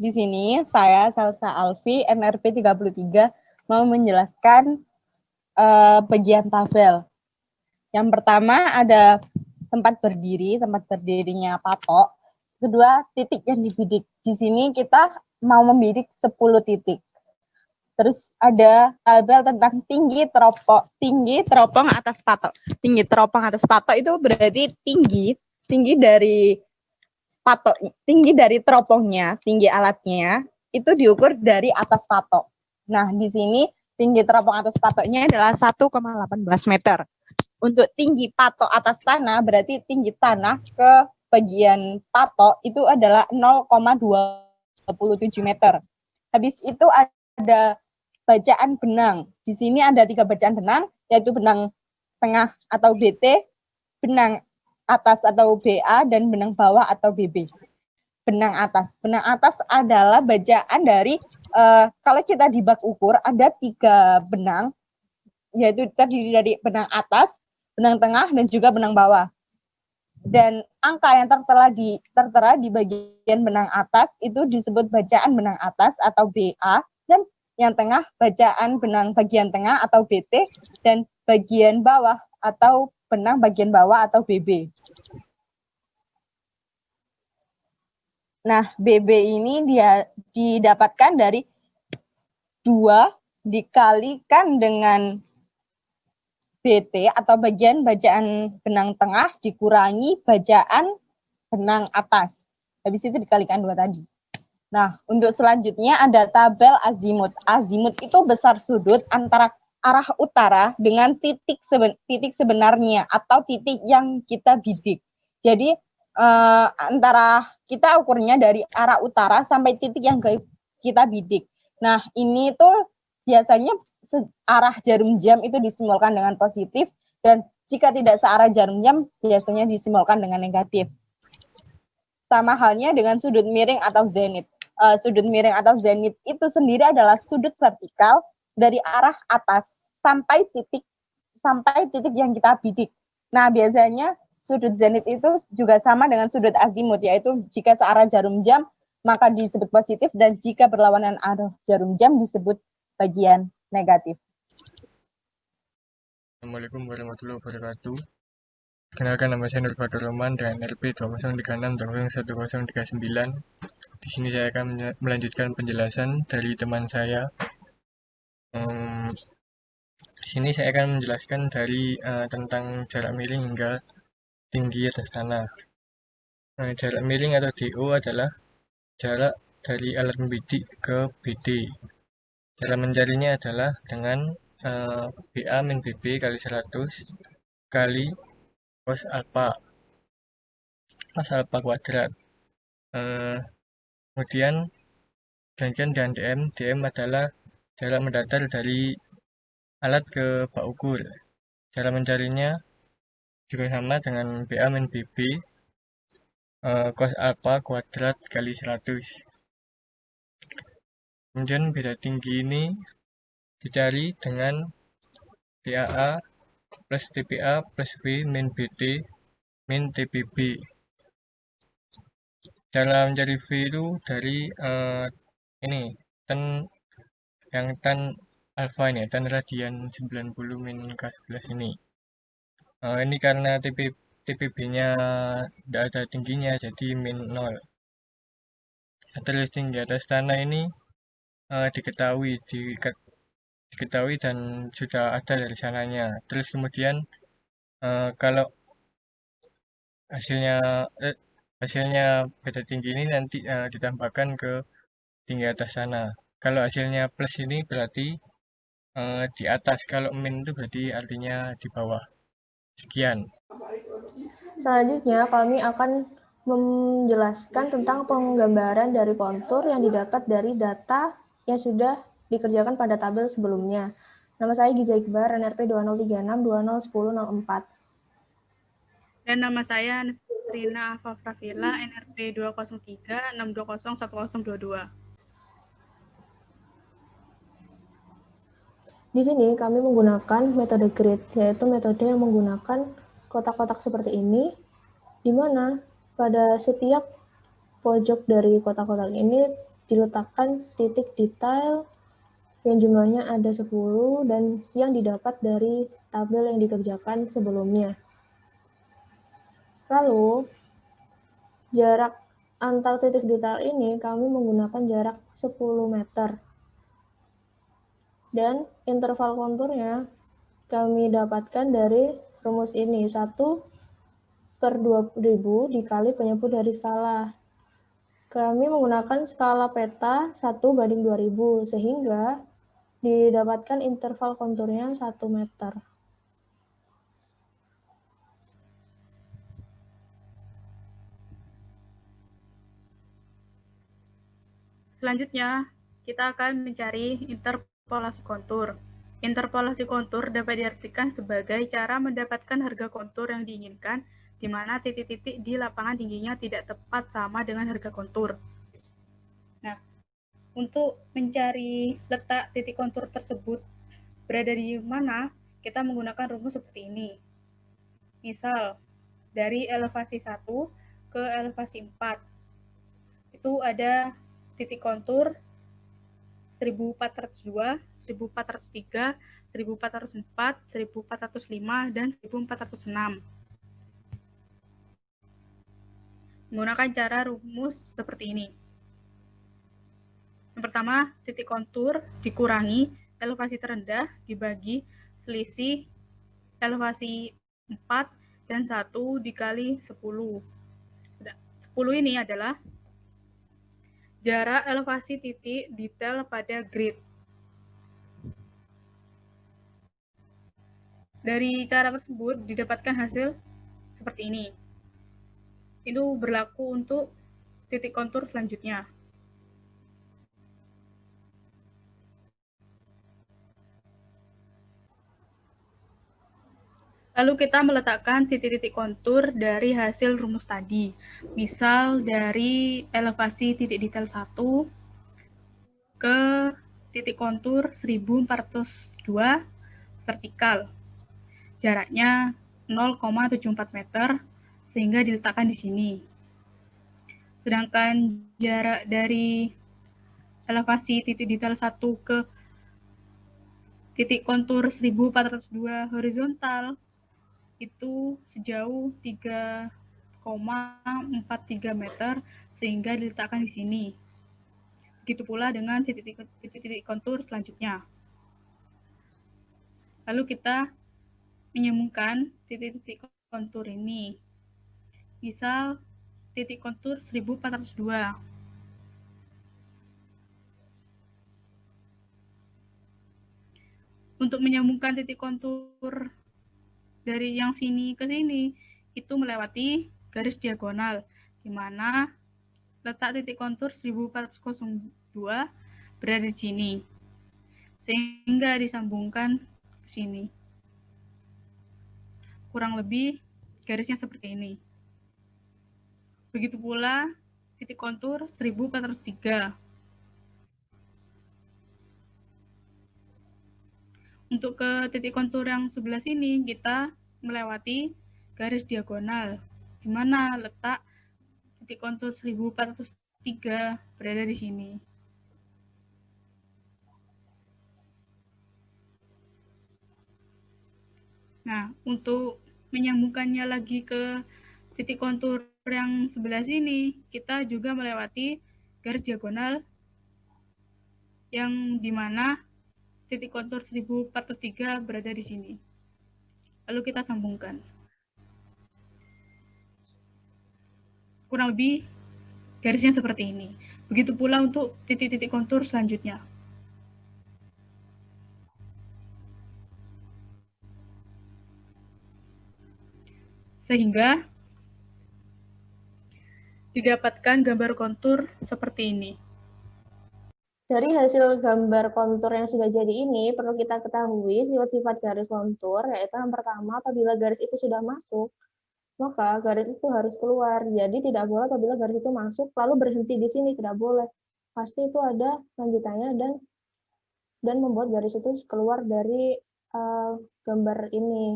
Di sini saya Salsa Alfi, NRP 33, mau menjelaskan bagian tabel. Yang pertama ada tempat berdirinya patok. Kedua, titik yang dibidik. Di sini kita mau membidik 10 titik. Terus ada tabel tentang tinggi teropong atas patok. Tinggi teropong atas patok itu berarti tinggi dari patok, tinggi dari teropongnya, tinggi alatnya itu diukur dari atas patok. Nah, di sini tinggi teropong atas patoknya adalah 1,18 meter. Untuk tinggi patok atas tanah berarti tinggi tanah ke bagian patok itu adalah 0,27 meter. Habis itu ada bacaan benang. Di sini ada 3 bacaan benang, yaitu benang tengah atau BT, benang atas atau BA, dan benang bawah atau BB. Benang atas adalah bacaan dari kalau kita di bak ukur ada 3 benang, yaitu terdiri dari benang atas, benang tengah, dan juga benang bawah. Dan angka yang tertera di bagian benang atas itu disebut bacaan benang atas atau BA, dan yang tengah bacaan benang bagian tengah atau BT, dan bagian bawah atau benang bagian bawah atau BB. Nah, BB ini dia didapatkan dari 2 dikalikan dengan BT atau bagian bacaan benang tengah dikurangi bacaan benang atas. Habis itu dikalikan 2 tadi. Nah, untuk selanjutnya ada tabel azimut. Azimut itu besar sudut antara arah utara dengan titik sebenarnya atau titik yang kita bidik. Jadi antara kita ukurnya dari arah utara sampai titik yang kita bidik. Nah, ini tuh biasanya arah jarum jam itu disimbolkan dengan positif, dan jika tidak searah jarum jam biasanya disimbolkan dengan negatif. Sama halnya dengan sudut miring atau zenit. Sudut miring atau zenit itu sendiri adalah sudut vertikal dari arah atas sampai titik yang kita bidik. Nah, biasanya sudut zenit itu juga sama dengan sudut azimut, yaitu jika searah jarum jam maka disebut positif, dan jika berlawanan arah jarum jam disebut bagian negatif. Assalamualaikum warahmatullahi wabarakatuh. Kenalkan, nama saya Nur Fatur Roman dengan NRP 2036-1039. Di sini saya akan melanjutkan penjelasan dari teman saya. Di sini saya akan menjelaskan dari tentang jarak miring hingga tinggi atas tanah. Jarak miring atau DO adalah jarak dari alat membidik ke BD. Cara mencarinya adalah dengan BA min BB kali 100 kali cos alpha kuadrat. Kemudian gantian dengan DM. DM adalah jarak mendatar dari alat ke bak ukur. Cara mencarinya juga sama dengan BA min BB cos alpha kuadrat kali 100. Kemudian beda tinggi ini dicari dengan TAA plus TPA plus V min BT min TPB. Cara mencari V itu dari ini tan alpha ini, tan radian 90 min K11 ini. Ini karena TPB-nya tidak ada tingginya, jadi min 0. Terus tinggi atas tanah ini diketahui dan sudah ada dari sananya. Terus kemudian kalau hasilnya beda tinggi ini nanti ditambahkan ke tinggi atas sana. Kalau hasilnya plus ini berarti di atas, kalau min itu berarti artinya di bawah. Sekian. Selanjutnya kami akan menjelaskan tentang penggambaran dari kontur yang didapat dari data yang sudah dikerjakan pada tabel sebelumnya. Nama saya Giza Iqbar, NRP 2036-201004. Dan nama saya Nesrina Afafrafila, NRP 203-620-1022. Di sini kami menggunakan metode grid, yaitu metode yang menggunakan kotak-kotak seperti ini, di mana pada setiap pojok dari kotak-kotak ini diletakkan titik detail yang jumlahnya ada 10 dan yang didapat dari tabel yang dikerjakan sebelumnya. Lalu, jarak antar titik detail ini kami menggunakan jarak 10 meter. Dan interval konturnya kami dapatkan dari rumus ini, 1/20.000 dikali penyebut dari skala. Kami menggunakan skala peta 1/2000, sehingga didapatkan interval konturnya 1 meter. Selanjutnya, kita akan mencari interpolasi kontur. Interpolasi kontur dapat diartikan sebagai cara mendapatkan harga kontur yang diinginkan, di mana titik-titik di lapangan tingginya tidak tepat sama dengan harga kontur. Nah, untuk mencari letak titik kontur tersebut berada di mana, kita menggunakan rumus seperti ini. Misal, dari elevasi 1 ke elevasi 4, itu ada titik kontur 1402, 1403, 1404, 1405, dan 1406. Menggunakan cara rumus seperti ini. Yang pertama, titik kontur dikurangi elevasi terendah dibagi selisih elevasi 4 dan 1 dikali 10. 10 ini adalah jarak elevasi titik detail pada grid. Dari cara tersebut didapatkan hasil seperti ini. Itu berlaku untuk titik kontur selanjutnya. Lalu kita meletakkan titik-titik kontur dari hasil rumus tadi. Misal dari elevasi titik detail 1 ke titik kontur 1402 vertikal. Jaraknya 0,74 meter, sehingga diletakkan di sini. Sedangkan jarak dari elevasi titik detail 1 ke titik kontur 1402 horizontal itu sejauh 3,43 meter, sehingga diletakkan di sini. Begitu pula dengan titik-titik kontur selanjutnya. Lalu kita menyambungkan titik-titik kontur ini. Misal titik kontur 1402. Untuk menyambungkan titik kontur dari yang sini ke sini, itu melewati garis diagonal, di mana letak titik kontur 1402 berada di sini, sehingga disambungkan ke sini. Kurang lebih garisnya seperti ini. Begitu pula titik kontur 1403. Untuk ke titik kontur yang sebelah sini, kita melewati garis diagonal, di mana letak titik kontur 1403 berada di sini. Nah, untuk menyambungkannya lagi ke titik kontur yang sebelah sini, kita juga melewati garis diagonal yang di mana titik kontur 1403 berada di sini. Lalu kita sambungkan. Kurang lebih garisnya seperti ini. Begitu pula untuk titik-titik kontur selanjutnya. Sehingga didapatkan gambar kontur seperti ini. Dari hasil gambar kontur yang sudah jadi ini, perlu kita ketahui sifat-sifat garis kontur, yaitu yang pertama, apabila garis itu sudah masuk, maka garis itu harus keluar. Jadi tidak boleh apabila garis itu masuk, lalu berhenti di sini, tidak boleh. Pasti itu ada lanjutannya dan membuat garis itu keluar dari gambar ini.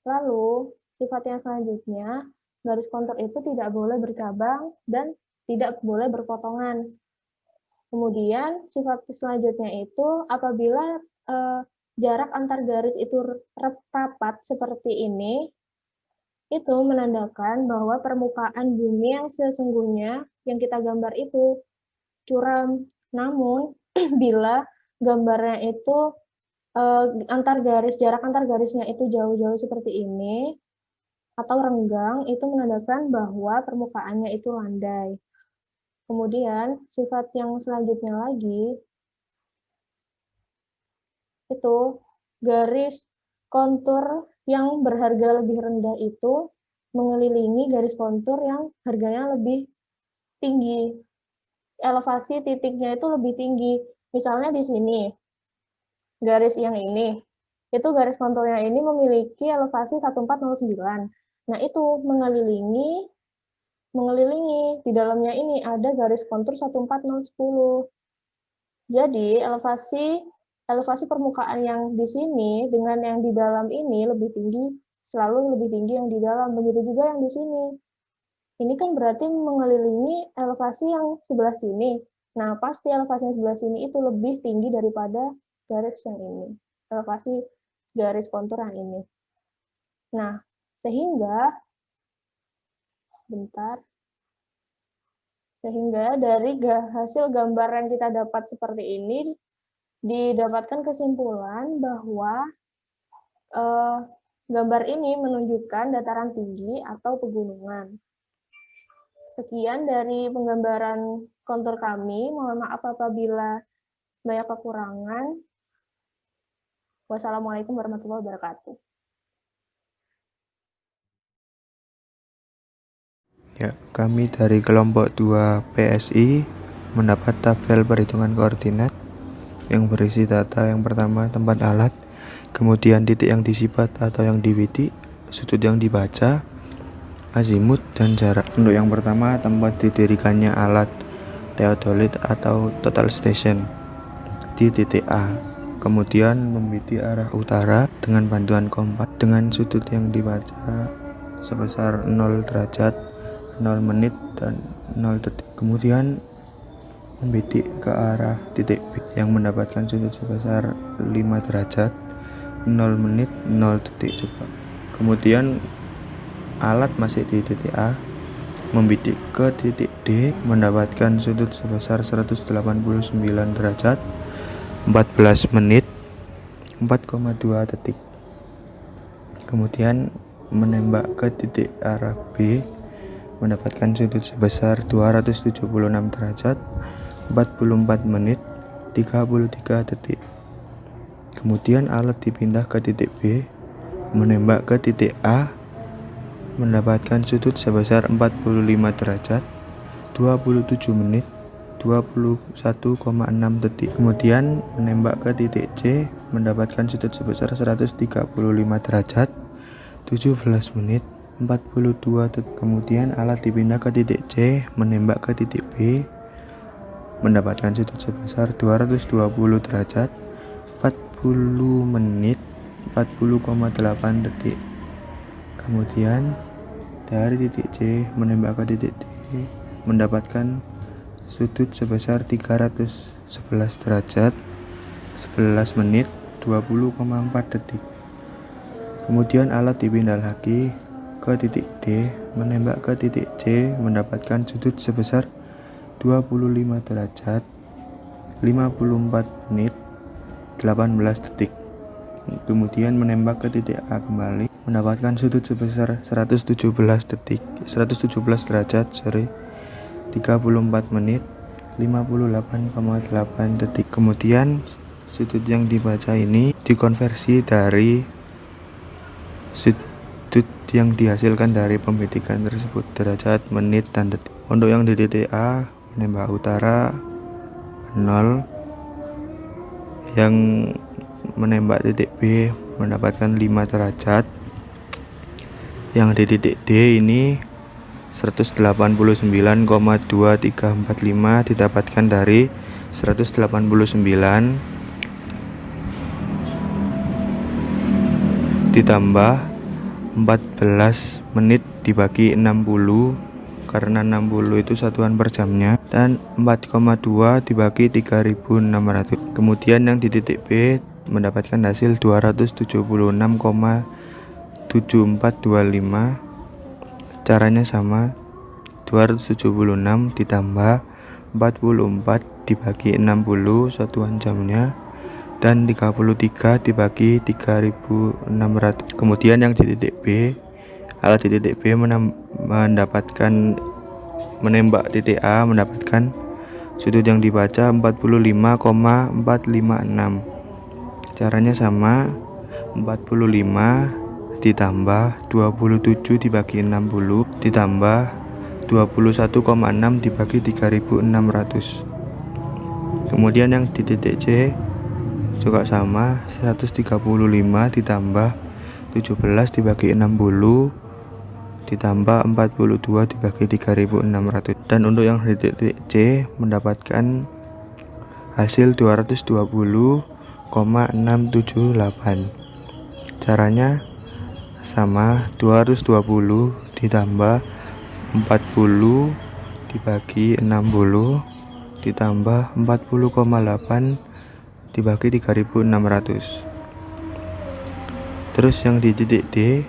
Lalu, sifat yang selanjutnya, garis kontur itu tidak boleh bercabang dan tidak boleh berpotongan. Kemudian sifat selanjutnya itu apabila jarak antar garis itu rapat seperti ini, itu menandakan bahwa permukaan bumi yang sesungguhnya yang kita gambar itu curam. Namun bila gambarnya itu jarak antar garisnya itu jauh-jauh seperti ini atau renggang, itu menandakan bahwa permukaannya itu landai. Kemudian sifat yang selanjutnya lagi itu garis kontur yang berharga lebih rendah itu mengelilingi garis kontur yang harganya lebih tinggi. Elevasi titiknya itu lebih tinggi. Misalnya di sini, garis yang ini, itu garis konturnya ini memiliki elevasi 1409. Nah, itu mengelilingi di dalamnya ini ada garis kontur 14010. Jadi, elevasi permukaan yang di sini dengan yang di dalam ini lebih tinggi, selalu lebih tinggi yang di dalam. Begitu juga yang di sini. Ini kan berarti mengelilingi elevasi yang sebelah sini. Nah, pasti elevasi yang sebelah sini itu lebih tinggi daripada garis yang ini. Elevasi garis kontur yang ini. Nah, sehingga dari hasil gambar yang kita dapat seperti ini, didapatkan kesimpulan bahwa gambar ini menunjukkan dataran tinggi atau pegunungan. Sekian dari penggambaran kontur kami. Mohon maaf apabila banyak kekurangan. Wassalamualaikum warahmatullahi wabarakatuh. Ya, kami dari kelompok 2 PSI mendapat tabel perhitungan koordinat yang berisi data yang pertama tempat alat, kemudian titik yang disifat atau yang dibidik, sudut yang dibaca, azimut, dan jarak. Untuk yang pertama, tempat didirikannya alat theodolit atau total station di titik A. Kemudian membidik arah utara dengan bantuan kompas dengan sudut yang dibaca sebesar 0 derajat, 0 menit, dan 0 detik. Kemudian membidik ke arah titik B yang mendapatkan sudut sebesar 5 derajat, 0 menit, 0 detik juga. Kemudian alat masih di titik A, membidik ke titik D, mendapatkan sudut sebesar 189 derajat, 14 menit, 4,2 detik. Kemudian menembak ke titik arah B, mendapatkan sudut sebesar 276 derajat, 44 menit, 33 detik. Kemudian alat dipindah ke titik B, menembak ke titik A, mendapatkan sudut sebesar 45 derajat, 27 menit, 21,6 detik. Kemudian menembak ke titik C, mendapatkan sudut sebesar 135 derajat, 17 menit, 42 detik. Kemudian alat dipindah ke titik C, menembak ke titik B, mendapatkan sudut sebesar 220 derajat, 40 menit, 40,8 detik. Kemudian dari titik C menembak ke titik D, mendapatkan sudut sebesar 311 derajat, 11 menit, 20,4 detik. Kemudian alat dipindah lagi ke titik D, menembak ke titik C, mendapatkan sudut sebesar 25 derajat, 54 menit, 18 detik. Kemudian menembak ke titik A kembali, mendapatkan sudut sebesar 117 derajat, 34 menit, 58,8 detik. Kemudian sudut yang dibaca ini dikonversi dari sudut yang dihasilkan dari pembidikan tersebut, derajat, menit, dan detik. Untuk yang di titik A, menembak utara 0, yang menembak titik B mendapatkan 5 derajat, yang di titik D ini 189,2345 didapatkan dari 189 ditambah 14 menit dibagi 60, karena 60 itu satuan per jamnya, dan 4,2 dibagi 3.600. Kemudian yang di titik B mendapatkan hasil 276,7425. Caranya sama, 276 ditambah 44 dibagi 60 satuan jamnya, dan 33 dibagi 3.600. Kemudian yang di titik B, alat di titik B menembak titik A mendapatkan sudut yang dibaca 45,456. Caranya sama, 45 ditambah 27 dibagi 60 ditambah 21,6 dibagi 3.600. Kemudian yang di titik C juga sama, 135 ditambah 17 dibagi 60 ditambah 42 dibagi 3.600. Dan untuk yang di titik C mendapatkan hasil 220,678. Caranya sama, 220 ditambah 40 dibagi 60 ditambah 40,8 dibagi 3.600. Terus yang di titik D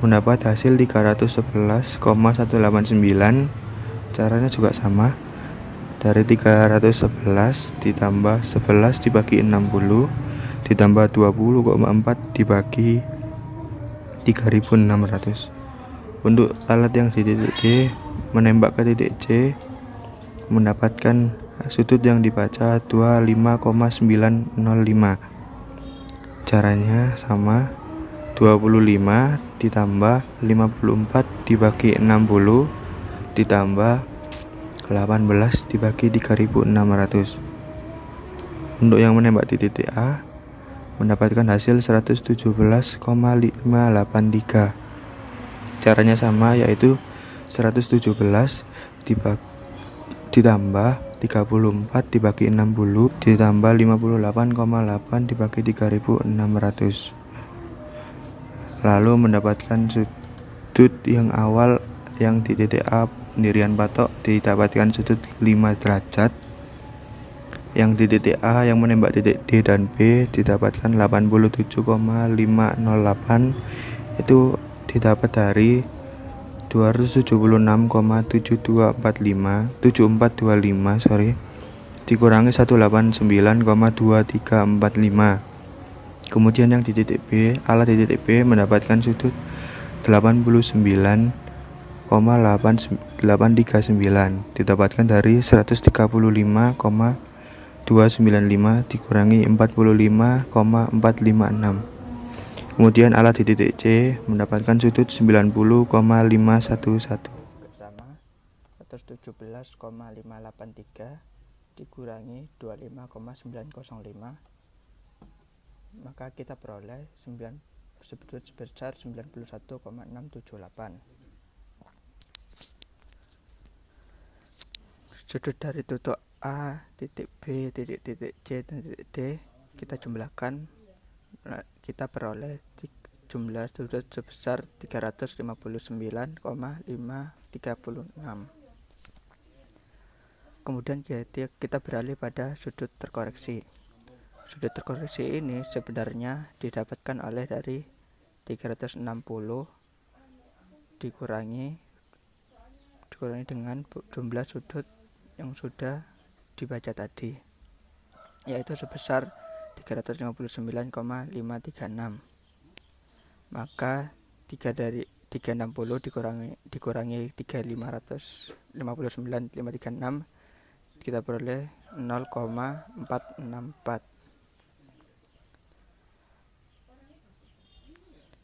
mendapat hasil 311,189. Caranya juga sama, dari 311 ditambah 11 dibagi 60 ditambah 20,4 dibagi 3.600. Untuk alat yang di titik D menembak ke titik C mendapatkan sudut yang dibaca 25,905. Caranya sama, 25 ditambah 54 dibagi 60 ditambah 18 dibagi 3.600. Untuk yang menembak di titik A mendapatkan hasil 117,583. Caranya sama, yaitu 117 ditambah 34 dibagi 60 ditambah 58,8 dibagi 3.600. Lalu mendapatkan sudut yang awal yang di titik A pendirian patok didapatkan sudut 5 derajat. Yang di titik A yang menembak titik D dan B didapatkan 87,508. Itu didapat dari 276,7425 dikurangi 189,2345. Kemudian yang di titik B, alat di titik B mendapatkan sudut 89,839 didapatkan dari 135,295 dikurangi 45,456. Kemudian alat di titik C mendapatkan sudut 90,511 sama 117,583 dikurangi 25,905, maka kita peroleh sudut sebesar 91,678. Sudut dari tutuk A, titik B, titik C, dan titik D kita jumlahkan, kita peroleh jumlah sudut sebesar 359,536. Kemudian kita beralih pada sudut terkoreksi. Sudut terkoreksi ini sebenarnya didapatkan oleh dari 360 dikurangi dengan jumlah sudut yang sudah dibaca tadi, yaitu sebesar 359,536. Maka 3 dari 360 dikurangi 3.559,536, kita peroleh 0,464.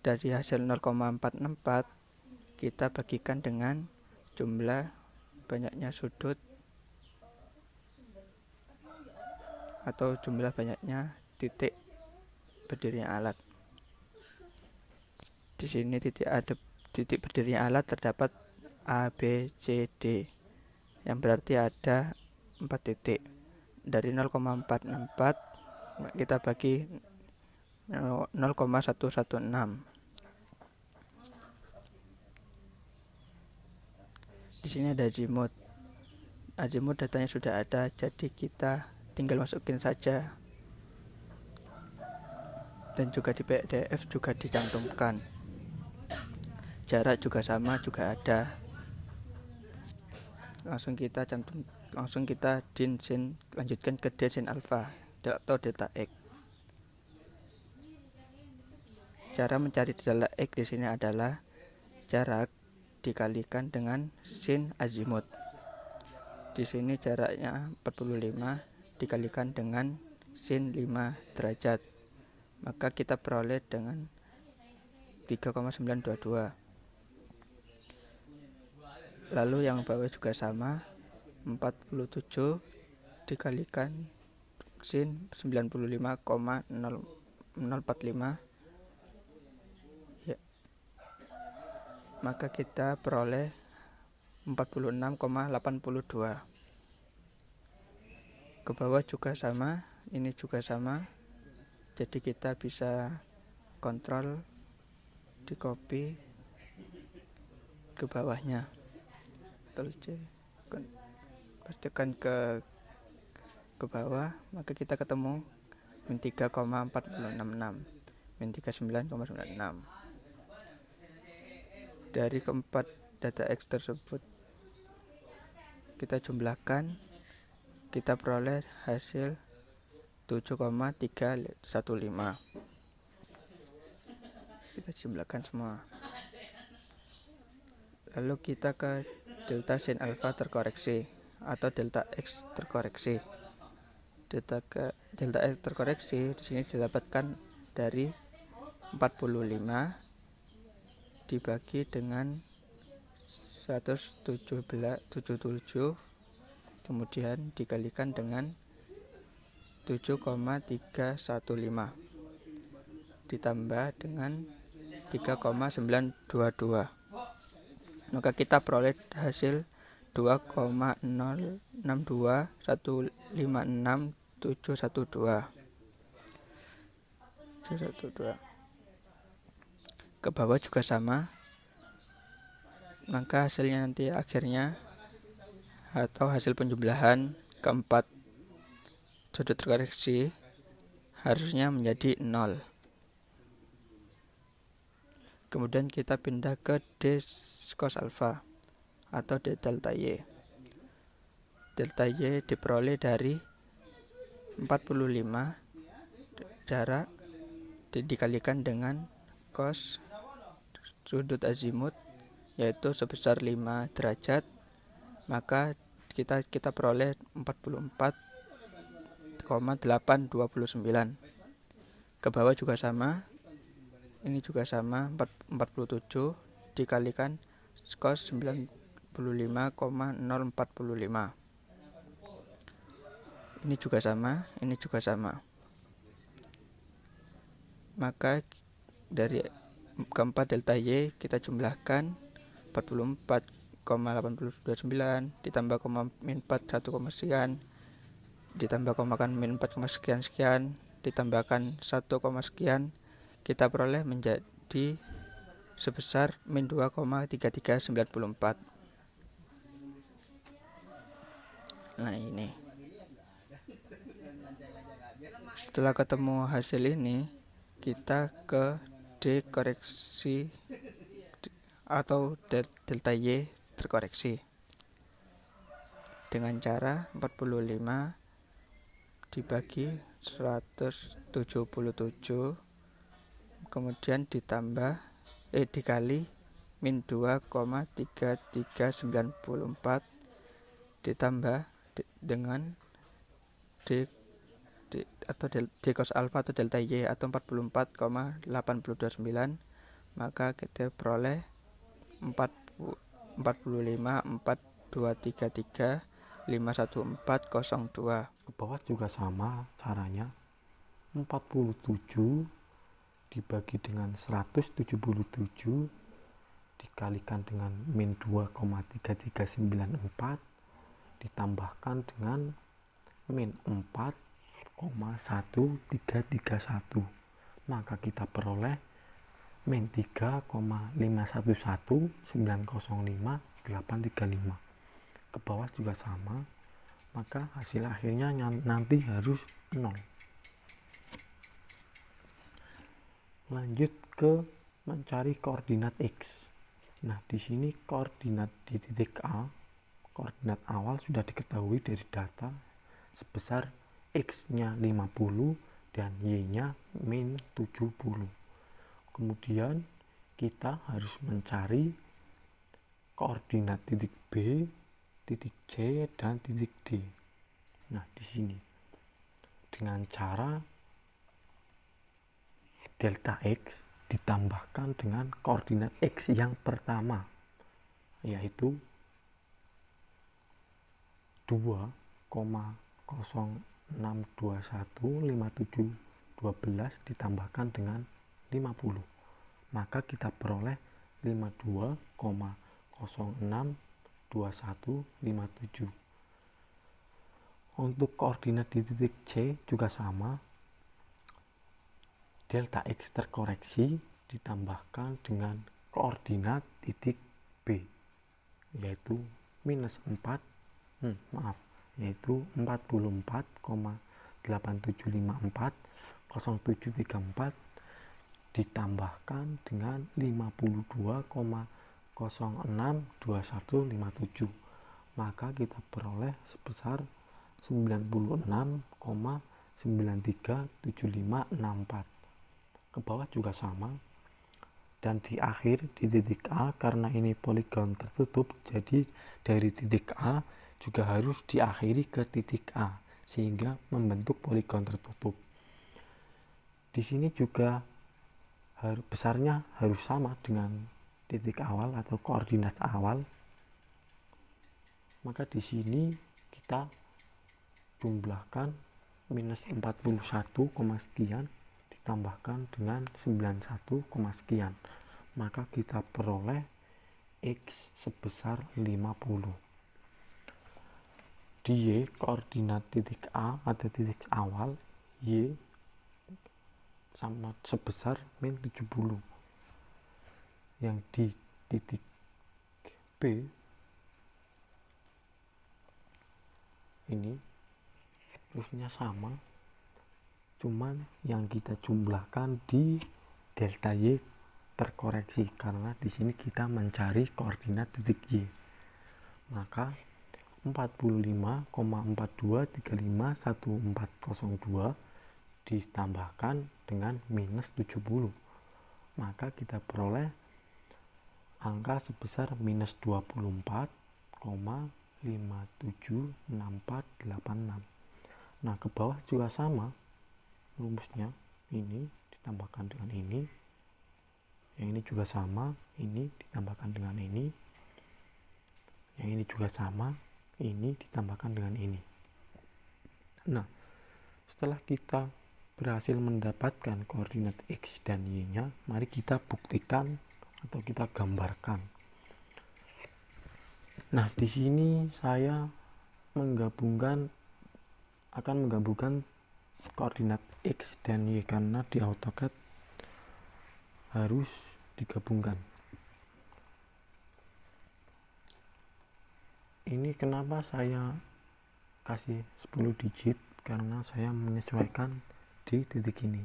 Dari hasil 0,464 kita bagikan dengan jumlah banyaknya sudut atau jumlah banyaknya titik berdirinya alat. Di sini titik berdirinya alat terdapat A, B, C, D, yang berarti ada 4 titik. Dari 0,464 kita bagi 0,116. Di sini ada azimut. azimut datanya sudah ada, jadi kita tinggal masukin saja. Dan juga di PDF juga dicantumkan. Jarak juga sama, juga ada. Langsung kita din sin, lanjutkan ke d sin alfa atau delta x. Cara mencari delta x di sini adalah jarak dikalikan dengan sin azimut. Di sini jaraknya 45 dikalikan dengan sin 5 derajat. Maka kita peroleh dengan 3,922. Lalu yang bawah juga sama, 47 dikalikan sin 95,045, ya. Maka kita peroleh 46,82. Ke bawah juga sama, ini juga sama. Jadi kita bisa kontrol, di copy ke bawahnya, pastikan ke bawah, maka kita ketemu min 3,4066, min 39,96. Dari keempat data X tersebut kita jumlahkan, kita peroleh hasil 7,315. Kita jumlahkan semua. Lalu kita ke delta sin alfa terkoreksi atau delta X terkoreksi. Delta X terkoreksi di sini didapatkan dari 45 dibagi dengan 177, kemudian dikalikan dengan 7,315 ditambah dengan 3,922. Maka kita peroleh hasil 2,062156,712. Ke bawah juga sama. Maka hasilnya nanti akhirnya atau hasil penjumlahan keempat sudut terkoreksi harusnya menjadi 0. Kemudian kita pindah ke d cos alfa atau d delta y. Delta y diperoleh dari 45 jarak dikalikan dengan cos sudut azimut yaitu sebesar 5 derajat, maka kita peroleh 44,829. Ke bawah juga sama, ini juga sama, 47 dikalikan cos 95,045. Ini juga sama, ini juga sama. Maka dari keempat delta y kita jumlahkan 44,829 ditambah min 4 1, sekian ditambah kan min 4, sekian ditambahkan 1, sekian, kita peroleh menjadi sebesar min 2,3394. Nah ini, setelah ketemu hasil ini, kita ke D koreksi atau delta Y terkoreksi dengan cara 45 dibagi 177, kemudian dikali min 2,3394 ditambah dengan D atau D cos alfa atau delta Y atau 44,829, maka kita peroleh 45,4233,51402. Ke bawah juga sama caranya, 47 dibagi dengan 177 dikalikan dengan min 2,3394 ditambahkan dengan min 4,1331, maka kita peroleh min 3,511905,835. ke bawah juga sama, maka hasil akhirnya nanti harus 0. Lanjut ke mencari koordinat X. Nah, di sini koordinat di titik A, koordinat awal sudah diketahui dari data sebesar X-nya 50 dan Y-nya min 70. Kemudian kita harus mencari koordinat titik B, titik C, dan titik D. Nah, di sini dengan cara delta X ditambahkan dengan koordinat X yang pertama, yaitu 2,06215712 ditambahkan dengan 50. Maka kita peroleh 52,062157. Untuk koordinat di titik C juga sama, delta X terkoreksi ditambahkan dengan koordinat titik B, yaitu minus 44,87540734 ditambahkan dengan 52,062157, maka kita peroleh sebesar 96,937564. Ke bawah juga sama, dan di akhir di titik A, karena ini poligon tertutup, jadi dari titik A juga harus diakhiri ke titik A sehingga membentuk poligon tertutup. Di sini juga besarnya harus sama dengan titik awal atau koordinat awal. Maka di sini kita jumlahkan minus 41, sekian ditambahkan dengan 91, sekian, maka kita peroleh X sebesar 50. Di Y, koordinat titik A atau titik awal, Y sama sebesar min 70. Yang di titik B ini terusnya sama, cuman yang kita jumlahkan di delta Y terkoreksi karena di sini kita mencari koordinat titik Y. Maka 45,42351402 ditambahkan dengan minus 70, maka kita peroleh angka sebesar minus 24,576486. Nah, ke bawah juga sama rumusnya, ini ditambahkan dengan ini, yang ini juga sama, ini ditambahkan dengan ini, yang ini juga sama, ini ditambahkan dengan ini. Nah, setelah kita berhasil mendapatkan koordinat X dan Y nya, mari kita buktikan atau kita gambarkan. Nah, di sini saya akan menggabungkan koordinat X dan Y karena di AutoCAD harus digabungkan. Ini kenapa saya kasih 10 digit, karena saya menyesuaikan di titik ini.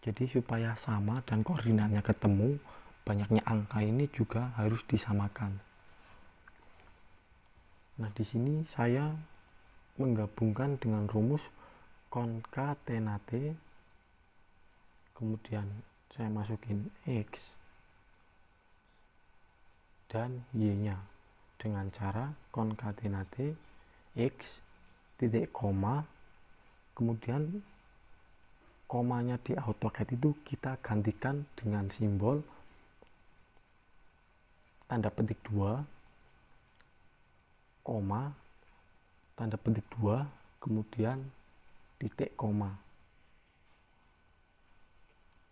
Jadi supaya sama dan koordinatnya ketemu, banyaknya angka ini juga harus disamakan. Nah, di sini saya menggabungkan dengan rumus konkatenate, kemudian saya masukin X dan Y nya dengan cara konkatenate X titik koma, kemudian komanya di AutoCAD itu kita gantikan dengan simbol tanda petik 2, koma, tanda petik 2, kemudian titik koma.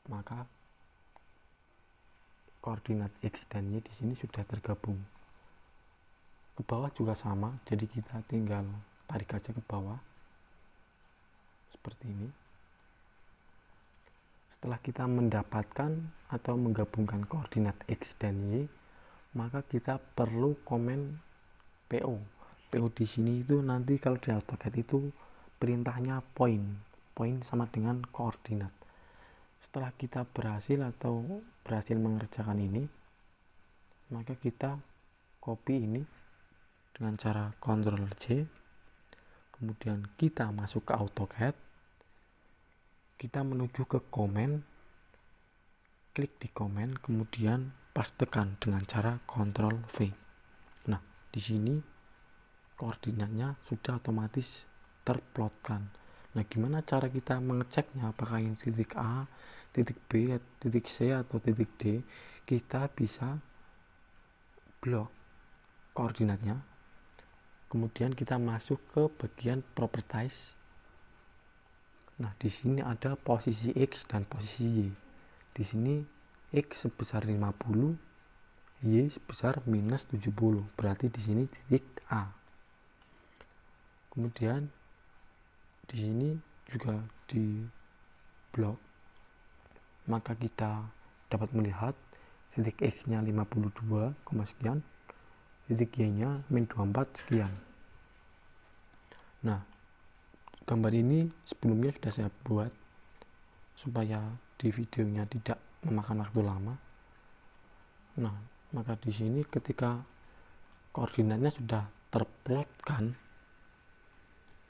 Maka koordinat X dan Y di sini sudah tergabung. Ke bawah juga sama, jadi kita tinggal tarik aja ke bawah seperti ini. Setelah kita mendapatkan atau menggabungkan koordinat X dan Y, maka kita perlu komen PO. PO di sini itu nanti kalau di AutoCAD itu perintahnya point sama dengan koordinat. Setelah kita berhasil mengerjakan ini, maka kita copy ini dengan cara Ctrl C, kemudian kita masuk ke AutoCAD, kita menuju ke komen, klik di komen, kemudian pastekan dengan cara Ctrl V. Nah, di sini koordinatnya sudah otomatis terplotkan. Nah, gimana cara kita mengeceknya apakah ini titik A, titik B, titik C atau titik D? Kita bisa blok koordinatnya, kemudian kita masuk ke bagian properties. Nah, di sini ada posisi X dan posisi Y. Di sini X sebesar 50, Y sebesar minus 70, berarti di sini titik A. Kemudian di sini juga di blok, maka kita dapat melihat titik X nya 52, sekian, titik Y nya min 24 sekian. Nah, gambar ini sebelumnya sudah saya buat supaya di videonya tidak memakan waktu lama. Nah, maka di sini ketika koordinatnya sudah terplotkan,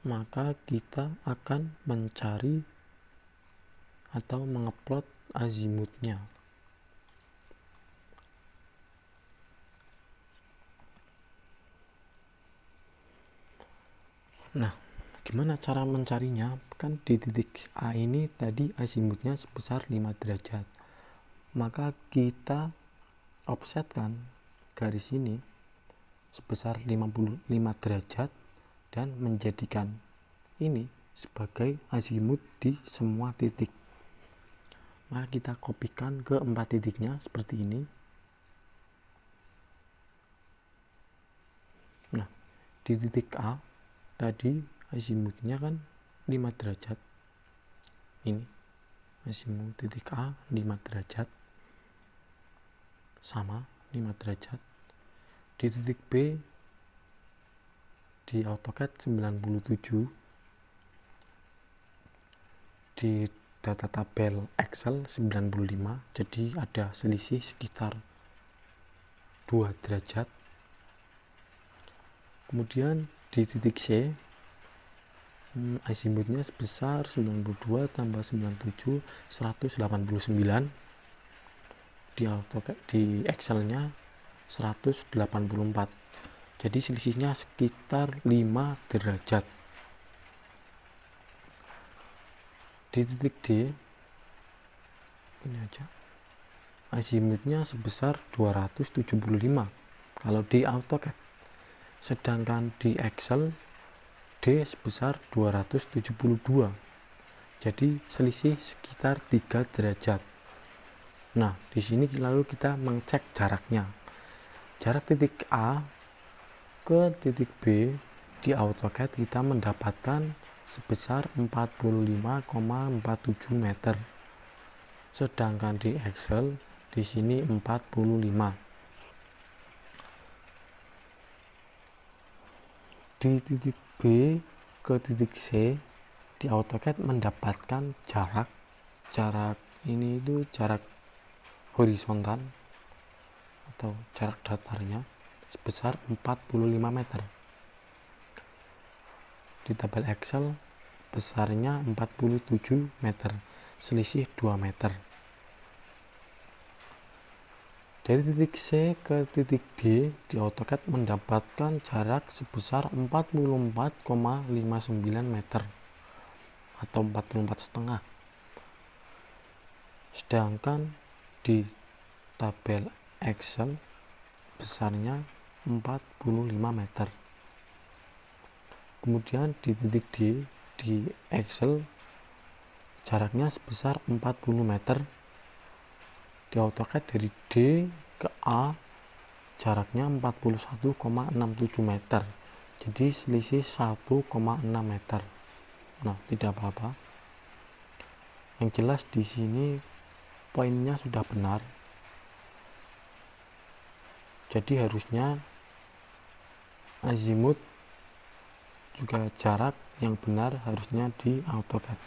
maka kita akan mencari atau mengeplot azimutnya. Nah, gimana cara mencarinya? Kan di titik A ini tadi azimutnya sebesar 5 derajat. Maka kita offsetkan garis ini sebesar 55 derajat dan menjadikan ini sebagai azimut di semua titik. Maka kita kopikan ke 4 titiknya seperti ini. Nah, di titik A tadi azimutnya kan 5 derajat. Ini azimut titik A 5 derajat, sama 5 derajat. Di titik B di AutoCAD 97, di data tabel Excel 95, jadi ada selisih sekitar 2 derajat. Kemudian di titik C azimutnya sebesar 92 tambah 97 189, di AutoCAD di Excel nya 184, jadi selisihnya sekitar 5 derajat. Di titik D ini aja azimutnya sebesar 275 kalau di AutoCAD, sedangkan di Excel D sebesar 272, jadi selisih sekitar 3 derajat. Nah, di sini lalu kita mengecek jaraknya. Jarak titik A ke titik B di AutoCAD kita mendapatkan sebesar 45,47 meter. Sedangkan di Excel di sini 45. Di titik B ke titik C di AutoCAD mendapatkan jarak ini itu jarak horizontal atau jarak datarnya sebesar 45 meter. Di tabel Excel besarnya 47 meter, selisih 2 meter. Dari titik C ke titik D di AutoCAD mendapatkan jarak sebesar 44,59 meter atau 44,5. Sedangkan di tabel Excel besarnya 45 meter. Kemudian di titik D di Excel jaraknya sebesar 40 meter. Di AutoCAD dari D ke A jaraknya 41,67 meter, jadi selisih 1,6 meter. Nah, tidak apa-apa. Yang jelas di sini poinnya sudah benar, jadi harusnya azimut juga jarak yang benar harusnya di AutoCAD.